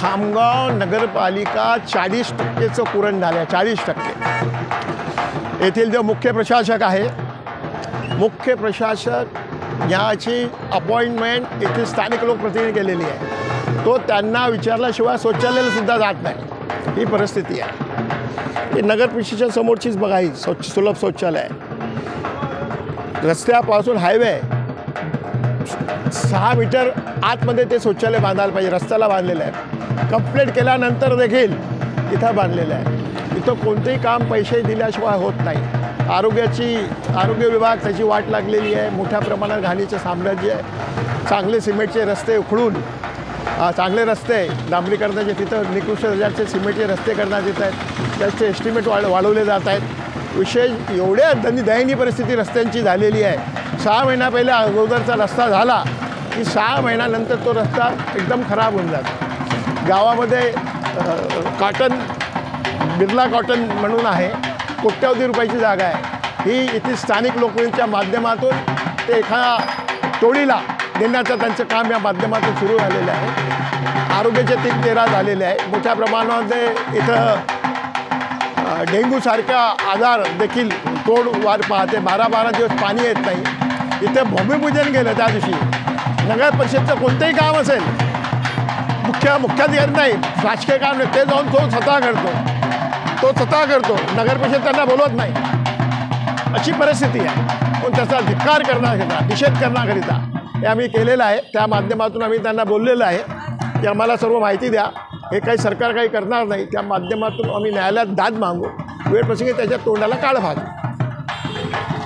खामगाव नगरपालिका 40%चं पुरण झालं, 40%. येथील जो मुख्य प्रशासक आहे, मुख्य प्रशासक याची अपॉइंटमेंट येथील स्थानिक लोकप्रतिनिधी केलेली आहे. तो त्यांना विचारल्याशिवाय शौचालयाला सुद्धा जात नाही. ही परिस्थिती आहे. ही नगर परिषदेच्या समोरचीच बघा, ही सुलभ शौचालय आहे. रस्त्यापासून हायवे 6 मीटर आतमध्ये ते शौचालय बांधायला पाहिजे. रस्त्याला बांधलेलं आहे. कंप्लीट केल्यानंतर देखील इथं बांधलेलं आहे. इथं कोणतेही काम पैसे दिल्याशिवाय होत नाही. आरोग्य विभाग त्याची वाट लागलेली आहे. मोठ्या प्रमाणात घाणीचं साम्राज्य आहे. चांगले सिमेंटचे रस्ते उखडून चांगले रस्ते डांबरीकरणाचे तिथं निकृष्ट दर्जाचे सिमेंटचे रस्ते करण्यात येत आहेत. त्याचे एस्टिमेट वाढवले जात आहेत. विशेष एवढ्या दयनीय परिस्थिती रस्त्यांची झालेली आहे. 6 महिना पहिला अगोदरचा रस्ता झाला की 6 महिन्यानंतर तो रस्ता एकदम खराब होऊन जातो. गावामध्ये बिर्ला कॉटन म्हणून आहे, कोट्यवधी रुपयाची जागा आहे. ही इथे स्थानिक लोकांच्या माध्यमातून ते एखाद्या टोळीला देण्याचं त्यांचं काम या माध्यमातून सुरू झालेलं आहे. आरोग्याचे 3-13 झालेले आहे. मोठ्या प्रमाणामध्ये इथं डेंग्यूसारख्या आजार देखील तोड वार पाहते. 12 दिवस पाणी येत नाही. इथे भूमिपूजन केलं त्या दिवशी. नगर परिषदचं कोणतंही काम असेल, मुख्याधिकारी नाही, राजकीय काम नाही, ते जाऊन तो स्वतः करतो. नगर परिषद त्यांना बोलवत नाही. अशी परिस्थिती आहे. पण त्याचा धिक्कार करण्याकरिता, निषेध करण्याकरिता हे आम्ही केलेलं आहे. त्या माध्यमातून आम्ही त्यांना बोललेलं आहे की आम्हाला सर्व माहिती द्या. हे काही सरकार काही करणार नाही. त्या माध्यमातून आम्ही न्यायालयात दाद मागू. वेळप्रसंगी त्याच्या तोंडाला काळ घालू.